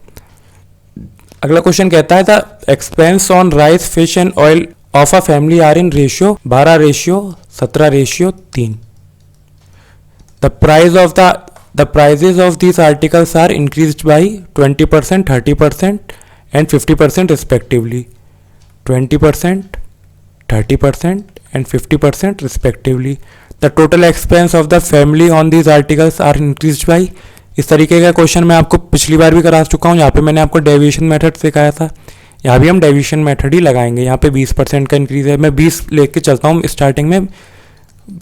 अगला क्वेश्चन कहता है the expense on rice fish and oil of a family are in ratio 12:17:3। द prices of these articles are increased by 20%, 30% and 50% respectively. 20%, 30% and 50% respectively. The total expense of the family on these articles are increased by। इस तरीके का question मैं आपको पिछली बार भी करा चुका हूँ। यहाँ पे मैंने आपको डेविएशन मेथड सिखाया था, यहाँ भी हम डेविएशन मेथड ही लगाएंगे। यहाँ पे 20% का इंक्रीज है, मैं 20 लेके चलता हूँ, स्टार्टिंग में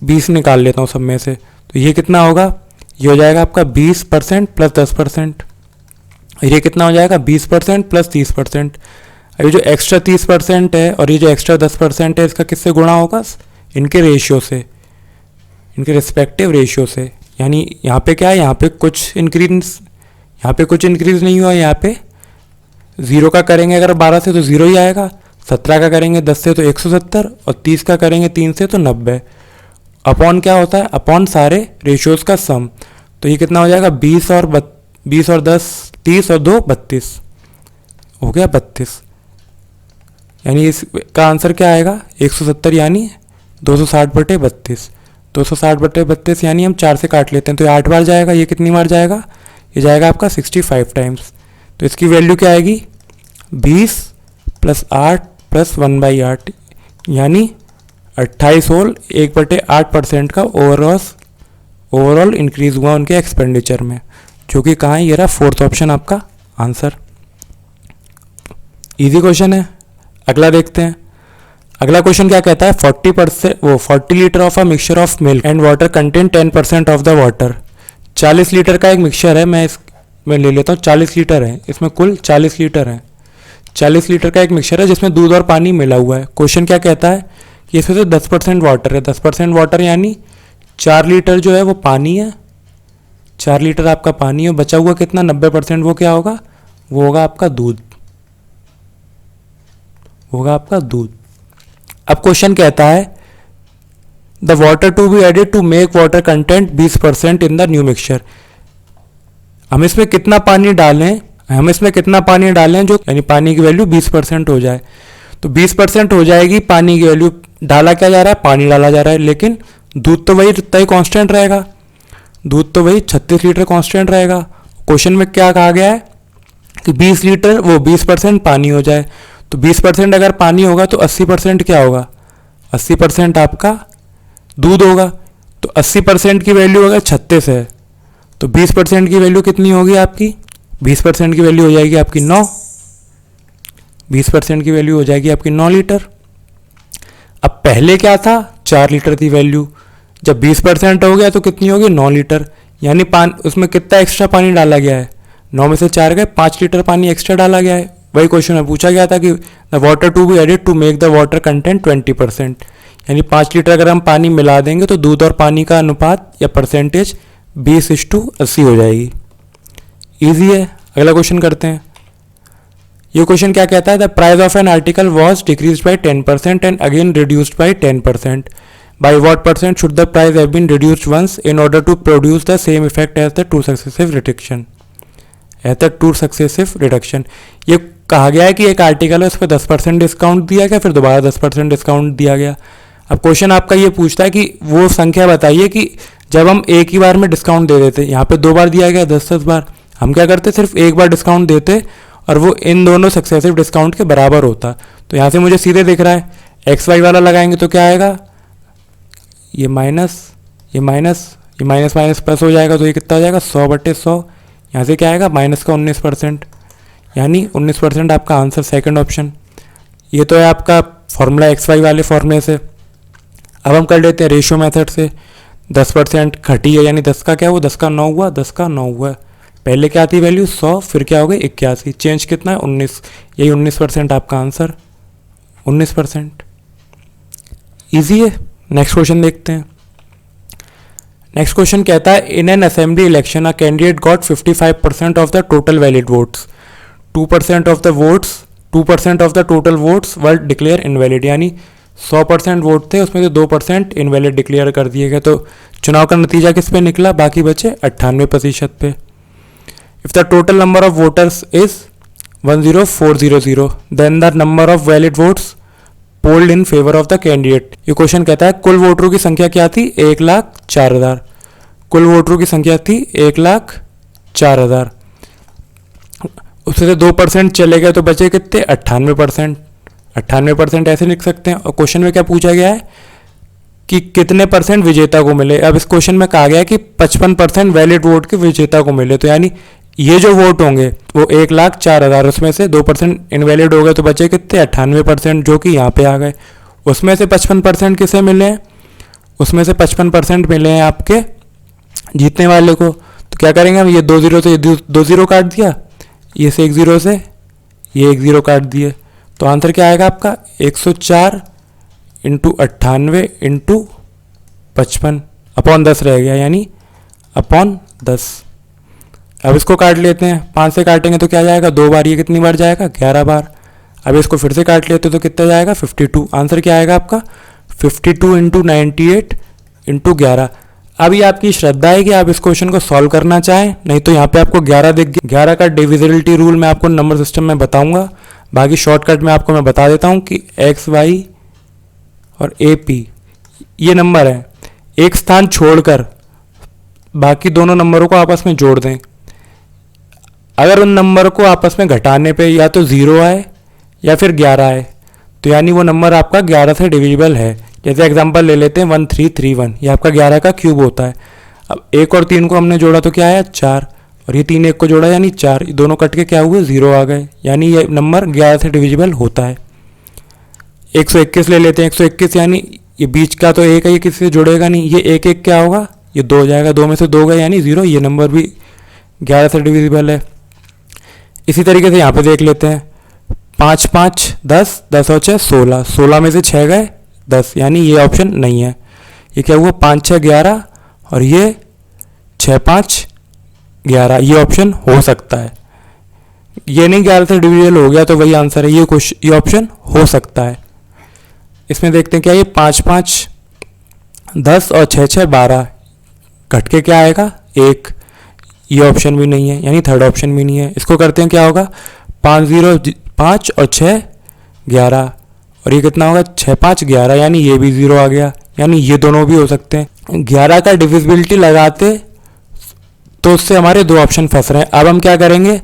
20 निकाल लेता हूँ सब में से। तो ये कितना होगा, ये हो जाएगा आपका 20% प्लस 10%। ये कितना हो जाएगा 20% प्लस 30%। ये जो एक्स्ट्रा 30% है और ये जो एक्स्ट्रा 10% है, इसका किससे गुणा होगा, इनके रेशियो से, इनके रिस्पेक्टिव रेशियो से। यानी यहाँ पे क्या है, यहाँ पे कुछ इंक्रीज नहीं हुआ, यहाँ पे 0 का करेंगे अगर 12 से तो 0 ही आएगा, 17 का करेंगे 10 से तो 170, और 30 का करेंगे 3 से तो 90। अपॉन क्या होता है, अपॉन सारे रेशियोज का सम। तो ये कितना हो जाएगा 20 और 10 30 और 2 32 हो गया 32। यानी इसका आंसर क्या आएगा 170, यानी 260/32। 260/32 यानी हम 4 से काट लेते हैं तो ये 8 बार जाएगा। ये कितनी बार जाएगा? ये जाएगा आपका 65 टाइम्स। तो इसकी वैल्यू क्या आएगी? 20 + 8 + 1/8 यानी 28 होल 1/8% का ओवरऑल इंक्रीज हुआ उनके एक्सपेंडिचर में, जो कि कहाँ है? ये रहा फोर्थ ऑप्शन आपका आंसर। इजी क्वेश्चन है। अगला देखते हैं। अगला क्वेश्चन क्या कहता है? 40 litre of a mixture of milk and water contain 10% of the water. 40 litre का एक मिक्सचर है, मैं ले लेता हूँ 40 लीटर है, इसमें कुल 40 लीटर है। 40 लीटर का एक मिक्सचर है जिसमें दूध और पानी मिला हुआ है। क्वेश्चन क्या कहता है कि इसमें से 10% वाटर है। 10% वाटर यानी 4 लीटर जो है वो पानी है, 4 लीटर आपका पानी है। बचा हुआ कितना? 90% वो क्या होगा? वो होगा आपका दूध, अब क्वेश्चन कहता है the water to be added to make water content 20% in the new mixture. हम इसमें कितना पानी डालें जो यानी पानी की वैल्यू 20% हो जाए। तो 20% हो जाएगी पानी की वैल्यू। डाला क्या जा रहा है? पानी डाला जा रहा है, लेकिन दूध तो वही इतना ही कांस्टेंट रहेगा। दूध तो वही 36 लीटर कांस्टेंट रहेगा। क्वेश्चन में क्या कहा गया है कि 20 लीटर वो 20% पानी हो जाए। तो 20% अगर पानी होगा तो 80% क्या होगा? 80% आपका दूध होगा। तो 80% की वैल्यू अगर 36 है तो 20% की वैल्यू कितनी होगी आपकी? 20% की वैल्यू हो जाएगी आपकी 9। 20% की वैल्यू हो जाएगी आपकी 9 लीटर। अब पहले क्या था? 4 लीटर थी वैल्यू, जब 20% हो गया तो कितनी होगी? 9 लीटर। यानी उसमें कितना एक्स्ट्रा पानी डाला गया है? 9 में से 4 गए, 5 लीटर पानी एक्स्ट्रा डाला गया है। वही क्वेश्चन में पूछा गया था कि the water to be added to make the water content 20%, यानी 5 लीटर अगर हम पानी मिला देंगे तो दूध और पानी का अनुपात या परसेंटेज 20:80 हो जाएगी। ईजी है। अगला क्वेश्चन करते हैं। ये क्वेश्चन क्या कहता है? The price of an article was decrease by 10% and again reduced by 10%। By what percent should the price have been reduced once in order to produce the same effect as the 2 successive reduction. ये कहा गया है कि एक article है उस पर 10% discount दिया गया, फिर दोबारा 10% डिस्काउंट दिया गया। अब क्वेश्चन आपका ये पूछता है कि वो संख्या बताइए कि जब हम एक ही बार में डिस्काउंट दे देते, यहाँ पे 2 बार दिया गया 10-10 बार, हम क्या करते? सिर्फ एक बार डिस्काउंट देते और वो इन दोनों सक्सेसिव डिस्काउंट के बराबर होता। तो यहाँ से मुझे सीधे दिख रहा है XY वाला लगाएंगे तो क्या आएगा? ये माइनस प्लस हो जाएगा, तो ये कितना हो जाएगा? 100/100। यहाँ से क्या आएगा? माइनस का 19%, यानी 19% आपका आंसर सेकंड ऑप्शन। ये तो है आपका फॉर्मूला XY वाले फॉर्मूले से। अब हम कर लेते हैं रेशियो मेथड से। 10% घटी है यानी 10 का क्या हुआ? 10 का 9 हुआ, 10 का 9 हुआ। पहले क्या थी वैल्यू? 100, फिर क्या हो गई? 81। चेंज कितना है? 19। यही 19% आपका आंसर, 19%। ईजी है। नेक्स्ट क्वेश्चन देखते हैं। नेक्स्ट क्वेश्चन कहता है in an assembly election a candidate got 55% of the total valid votes. 2% of the total votes were declare invalid, यानी 100% वोट थे, उसमें से 2% इनवैलिड डिक्लेयर कर दिए गए। तो चुनाव का नतीजा किस पे निकला? बाकी बचे 98% पे। If the total number of voters is 10400 then the number of valid votes polled in favour of the candidate. ये क्वेश्चन कहता है कुल वोटरों की संख्या क्या थी? 1,04,000। कुल वोटरों की संख्या थी 1,04,000। उससे से 2% चले गए तो बचे कितने? 98%। 98% ऐसे लिख सकते हैं। और क्वेश्चन में क्या पूछा गया है कि कितने परसेंट विजेता को मिले। अब इस क्वेश्चन में कहा गया है कि 55% वैलिड वोट के विजेता को मिले। तो यानी ये जो वोट होंगे वो 1,04,000, उसमें से 2% इनवैलिड हो गए तो बचे कितने? 98%, जो कि यहाँ पे आ गए। उसमें से 55% किसे मिले हैं? उसमें से 55% मिले हैं आपके जीतने वाले को। तो क्या करेंगे हम? ये 2 0 से 2 0 काट दिया, ये से 1 0 से ये 1 0 काट दिए। तो आंसर क्या आएगा आपका? 104 × 98 × 55 अपॉन 10 रह गया, यानी अपॉन 10। अब इसको काट लेते हैं। 5 से काटेंगे तो क्या जाएगा? 2 बार। ये कितनी बार जाएगा? 11 बार। अब इसको फिर से काट लेते तो कितना जाएगा? 52। आंसर क्या आएगा आपका? 52 × 98 × 11। अब ये आपकी श्रद्धा है कि आप इस क्वेश्चन को सॉल्व करना चाहें, नहीं तो यहाँ पे आपको 11 दिख गया। 11 का डिविजिबिलिटी रूल मैं आपको नंबर सिस्टम में बताऊंगा। बाकी शॉर्टकट में आपको मैं बता देता हूँ कि XY और AP ये नंबर है। एक स्थान छोड़कर बाकी दोनों नंबरों को आपस में जोड़ दें। अगर उन नंबर को आपस में घटाने पे या तो 0 आए या फिर 11 आए, तो यानी वो नंबर आपका 11 से डिविजिबल है। जैसे एग्जांपल ले लेते हैं 1331, ये आपका 11 का क्यूब होता है। अब 1 और 3 को हमने जोड़ा तो क्या आया 4, और ये 3 1 को जोड़ा यानी 4, ये दोनों कट के क्या हुए 0 आ गए, यानी ये नंबर 11 से डिविजिबल होता है। 121 ले लेते हैं, 121 यानी ये बीच का तो 1 है, ये किसी से जुड़ेगा नहीं, ये 1 1 क्या होगा, ये 2 हो जाएगा, 2 में से 2 गए यानी 0, ये नंबर भी 11 से डिविजिबल है। इसी तरीके से यहाँ पे देख लेते हैं 5 5 10, 10 और 6 16, 16 में से 6 गए 10, यानी ये ऑप्शन नहीं है। ये क्या हुआ 5 6 11 और ये 6 5 11, ये ऑप्शन हो सकता है। ये नहीं 11 से डिविजिबल हो गया तो वही आंसर है, ये ऑप्शन हो सकता है। इसमें देखते हैं क्या, ये 5 5 10 और 6 6 12 घट के क्या आएगा 1, ये ऑप्शन भी नहीं है, यानी थर्ड ऑप्शन भी नहीं है। इसको करते हैं क्या होगा 5 0 5 और 6 11, और ये कितना होगा 6 5 11, यानी ये भी 0 आ गया, यानी ये दोनों भी हो सकते हैं। 11 का डिविजिबिलिटी लगाते तो उससे हमारे 2 ऑप्शन फंस रहे हैं। अब हम क्या करेंगे,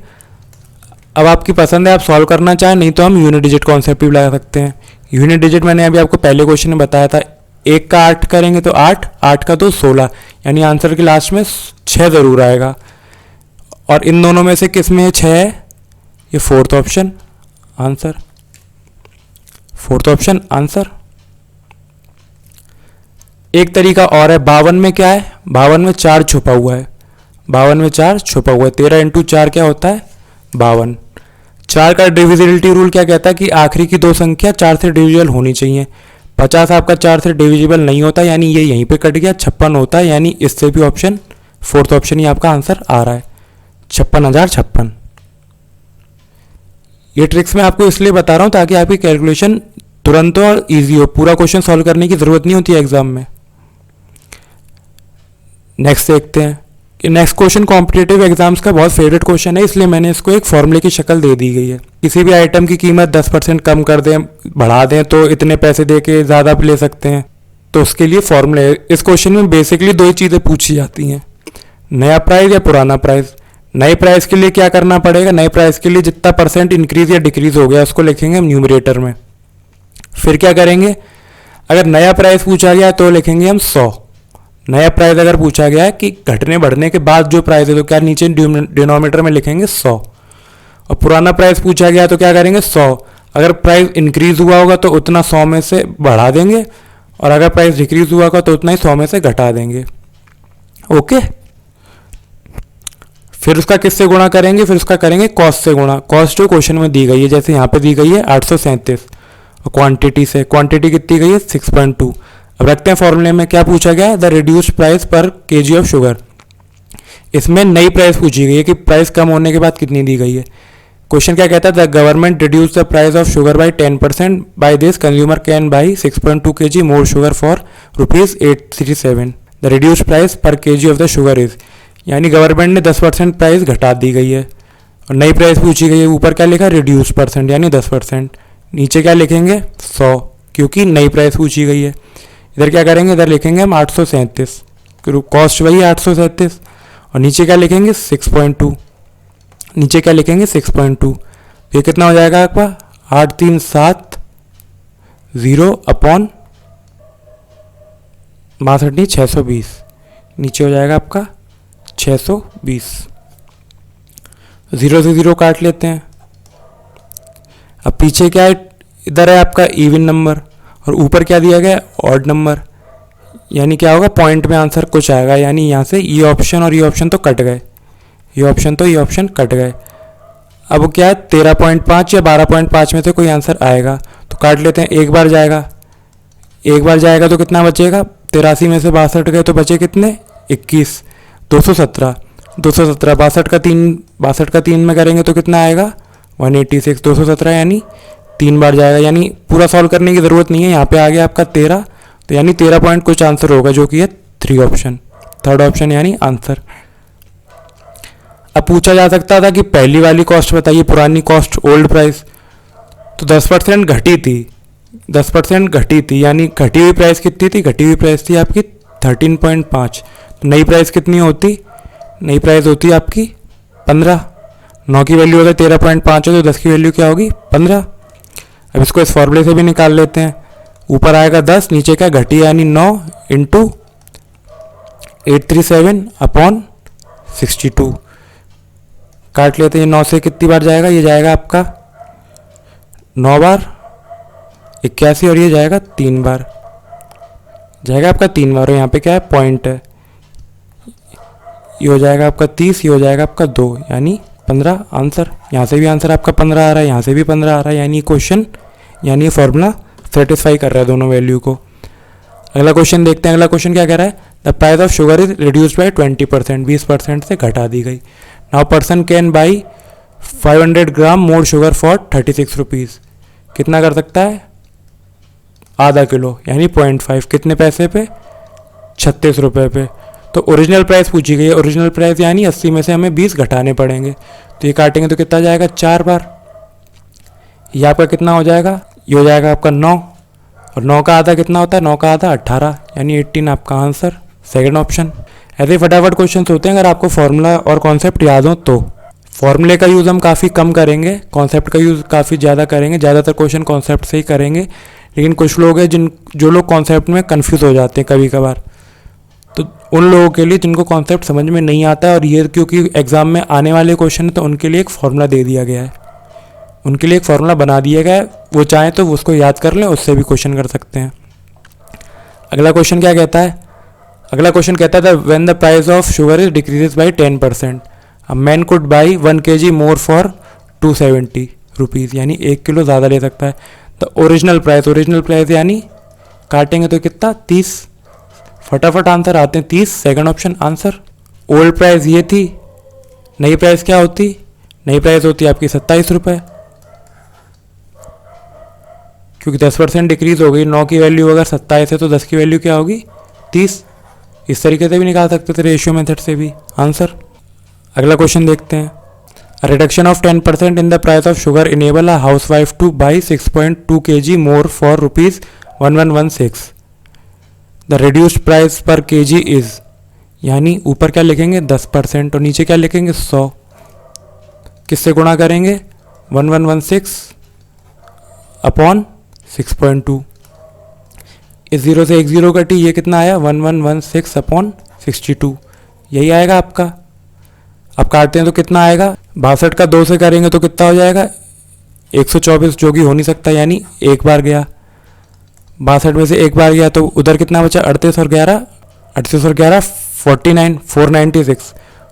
अब आपकी पसंद है, आप सॉल्व करना चाहें, नहीं तो हम यूनिट डिजिट कॉन्सेप्ट भी लगा सकते हैं। यूनिट डिजिट मैंने अभी आपको पहले क्वेश्चन में बताया था, 1 का 8 करेंगे तो 8, 8 का 2 16, यानी आंसर के लास्ट में 6 ज़रूर आएगा। और इन दोनों में से किस में 6 है, ये fourth option answer, fourth option answer. एक तरीका और है, 52 में क्या है, 52 में 4 छुपा हुआ है, 52 में 4 छुपा हुआ है, 13 × 4 क्या होता है 52। 4 का डिविजिबिलिटी रूल क्या कहता है कि आखिरी की 2 संख्या 4 से डिविजिबल होनी चाहिए। 50 आपका 4 से डिविजिबल नहीं होता, यानी ये यहीं पे कट गया, 56 होता है, यानी इससे भी ऑप्शन फोर्थ ऑप्शन ही आपका आंसर आ रहा है 56,056। ये ट्रिक्स मैं आपको इसलिए बता रहा हूँ ताकि आपकी कैलकुलेशन तुरंत और इजी हो, पूरा क्वेश्चन सॉल्व करने की ज़रूरत नहीं होती है एग्जाम में। नेक्स्ट देखते हैं कि नेक्स्ट क्वेश्चन कॉम्पिटिटिव एग्जाम्स का बहुत फेवरेट क्वेश्चन है, इसलिए मैंने इसको एक फॉर्मूले की शक्ल दे दी गई है। किसी भी आइटम की कीमत 10% कम कर दें, बढ़ा दें तो इतने पैसे दे के ज़्यादा भी ले सकते हैं, तो उसके लिए फॉर्मूले है। इस क्वेश्चन में बेसिकली 2 ही चीज़ें पूछी जाती हैं, नया प्राइस या पुराना प्राइस। नए प्राइस के लिए क्या करना पड़ेगा, नए प्राइस के लिए जितना परसेंट इंक्रीज या डिक्रीज हो गया उसको लिखेंगे हम न्यूमरेटर में। फिर क्या करेंगे, अगर नया प्राइस पूछा गया तो लिखेंगे हम 100। नया प्राइस अगर पूछा गया है कि घटने बढ़ने के बाद जो प्राइस है तो क्या नीचे डिनोमिनेटर में लिखेंगे 100। और पुराना प्राइस पूछा गया तो क्या करेंगे 100, अगर प्राइस इंक्रीज हुआ होगा तो उतना 100 में से बढ़ा देंगे, और अगर प्राइस डिक्रीज हुआ होगा तो उतना ही 100 में से घटा देंगे। ओके, फिर उसका किससे गुणा करेंगे, फिर उसका करेंगे कॉस्ट से गुणा। कॉस्ट जो क्वेश्चन में दी गई है, जैसे यहाँ पे दी गई है 837, और क्वांटिटी से, क्वांटिटी कितनी गई है 6.2। अब रखते हैं फॉर्मूले में क्या पूछा गया है, the reduced price per kg of sugar. इसमें नई प्राइस पूछी गई है कि प्राइस कम होने के बाद कितनी दी गई है। क्वेश्चन क्या कहता है, the government reduce the price of sugar by 10%, by this consumer can buy 6.2 kg more sugar for ₹837। The reduced price per kg of the sugar is, यानी गवर्नमेंट ने 10% प्राइस घटा दी गई है, और नई प्राइस पूछी गई है। ऊपर क्या लिखा, रिड्यूस परसेंट यानी 10%, नीचे क्या लिखेंगे 100, क्योंकि नई प्राइस पूछी गई है। इधर क्या करेंगे, इधर लिखेंगे हम 837, कॉस्ट वही 837, और नीचे क्या लिखेंगे 6.2, नीचे क्या लिखेंगे 6.2। ये कितना हो जाएगा आपका 8370 अपॉन 620, नीचे हो जाएगा आपका 620। 0 से 0 काट लेते हैं। अब पीछे क्या है, इधर है आपका इवन नंबर, और ऊपर क्या दिया गया है ऑड नंबर, यानी क्या होगा पॉइंट में आंसर कुछ आएगा, यानी यहाँ से ये ऑप्शन और ये ऑप्शन तो कट गए, ये ऑप्शन तो ये ऑप्शन कट गए। अब क्या है 13.5 या 12.5 में से कोई आंसर आएगा तो काट लेते हैं। एक बार जाएगा, एक बार जाएगा तो कितना बचेगा, 83 में से 62 गए तो बचे कितने 21, 217, 217 62 का 3 में करेंगे तो कितना आएगा 186, 217 यानी 3 बार जाएगा, यानी पूरा सॉल्व करने की ज़रूरत नहीं है। यहाँ पे आ गया आपका 13, तो यानी 13 पॉइंट कुछ आंसर होगा जो कि है 3 ऑप्शन, थर्ड ऑप्शन यानी आंसर। अब पूछा जा सकता था कि पहली वाली कॉस्ट बताइए, पुरानी कॉस्ट ओल्ड प्राइस, तो 10% घटी थी, 10% घटी थी, यानी घटी हुई प्राइस कितनी थी, घटी हुई प्राइस थी आपकी 13.5। तो नई प्राइस कितनी होती? नई प्राइस होती है आपकी 15। 9 की वैल्यू अगर 13.5 हो तो 10 की वैल्यू क्या होगी? 15। अब इसको इस फॉर्मूले से भी निकाल लेते हैं। ऊपर आएगा 10, नीचे क्या घटी यानी 9 इंटू 837 अपॉन 62। काट लेते हैं। 9 से कितनी बार जाएगा? ये जाएगा आपका 9 बार 81 और ये जाएगा 3 बार, जाएगा आपका 3 बार। और यहाँ पे क्या है? पॉइंट है। ये हो जाएगा आपका 30, ये हो जाएगा आपका 2 यानी 15 आंसर। यहाँ से भी आंसर आपका 15 आ रहा है, यहाँ से भी 15 आ रहा है, यानी क्वेश्चन यानी ये फॉर्मूला सेटिस्फाई कर रहा है दोनों वैल्यू को। अगला क्वेश्चन देखते हैं। अगला क्वेश्चन क्या कह रहा है? The price of sugar is reduced by 20%, 20% से घटा दी गई। Now person can buy 500 gram more sugar for 36 rupees. कितना कर सकता है? आधा किलो यानी 0.5। कितने पैसे पे? 36 रुपये पे। तो ओरिजिनल प्राइस पूछी गई है। ओरिजिनल प्राइस यानी 80 में से हमें 20 घटाने पड़ेंगे। तो ये काटेंगे तो कितना जाएगा? 4 बार। ये आपका कितना हो जाएगा? ये हो जाएगा आपका 9। और 9 का आधा कितना होता है? 9 का आधा 18 यानी 18 आपका आंसर, सेकंड ऑप्शन। ऐसे फटाफट क्वेश्चन होते हैं अगर आपको फॉर्मूला और कॉन्सेप्ट याद हो तो। फॉर्मूले का यूज़ हम काफ़ी कम करेंगे, कॉन्सेप्ट का यूज़ काफ़ी ज़्यादा करेंगे। ज़्यादातर क्वेश्चन कॉन्सेप्ट से ही करेंगे, लेकिन कुछ लोग हैं जो लोग कॉन्सेप्ट में कंफ्यूज हो जाते हैं कभी कभार। तो उन लोगों के लिए जिनको कॉन्सेप्ट समझ में नहीं आता है और ये क्योंकि एग्ज़ाम में आने वाले क्वेश्चन है तो उनके लिए एक फार्मूला दे दिया गया है, उनके लिए एक फार्मूला बना दिया गया है। वो चाहें तो उसको याद कर लें, उससे भी क्वेश्चन कर सकते हैं। अगला क्वेश्चन क्या कहता है? अगला क्वेश्चन कहता है when the price of sugar is decreases by 10%, a man could by 1 kg more for 270 rupees, यानी 1 किलो ज़्यादा ले सकता है। तो ओरिजिनल प्राइस यानी काटेंगे तो कितना? 30। फटाफट आंसर आते हैं 30, second option answer. Old price ये थी, नई प्राइस क्या होती? नई प्राइस होती है आपकी 27 रुपये, क्योंकि 10% डिक्रीज हो गई। 9 की वैल्यू अगर 27 है तो 10 की वैल्यू क्या होगी? 30। इस तरीके से भी निकाल सकते थे, रेशियो मेथड से भी आंसर। अगला क्वेश्चन देखते हैं। Reduction of 10% in the price of sugar enable a house wife two by 6.2 kg more for ₹1116। The reduced price पर kg इज, यानी ऊपर क्या लिखेंगे? 10% और नीचे क्या लिखेंगे? 100। किससे गुणा करेंगे? 1116 अपॉन 6.2। इस 0 से एक 0 कटी, ये कितना आया? 1116 अपॉन 62, यही आएगा आपका। अब काटते हैं तो कितना आएगा? 62 का 2 से करेंगे तो कितना हो जाएगा? 124, जो कि हो नहीं सकता, यानी एक बार गया। 62 में से एक बार गया तो उधर कितना बचा? 38 और 11, 49,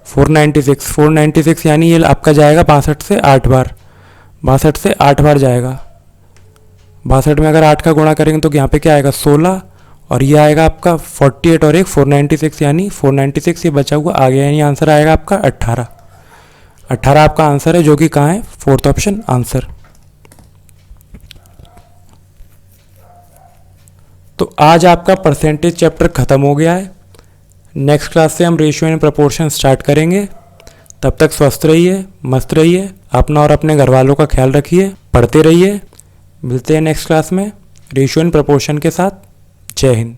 496 यानी ये आपका जाएगा 62 से 8 बार। 62 से 8 बार जाएगा। 62 में अगर 8 का गुणा करेंगे तो यहाँ पे क्या आएगा? 16, और ये आएगा आपका 48 और एक 496, यानी 496 ये बचा हुआ आ गया, यानी आंसर आएगा आपका 18। 18 आपका आंसर है, जो कि कहाँ है? Fourth option answer. तो आज आपका परसेंटेज चैप्टर खत्म हो गया है। नेक्स्ट क्लास से हम रेशियो एंड प्रपोर्शन स्टार्ट करेंगे। तब तक स्वस्थ रहिए, मस्त रहिए, अपना और अपने घर वालों का ख्याल रखिए, पढ़ते रहिए। मिलते हैं नेक्स्ट क्लास में रेशियो एंड प्रपोर्शन के साथ। जय हिंद।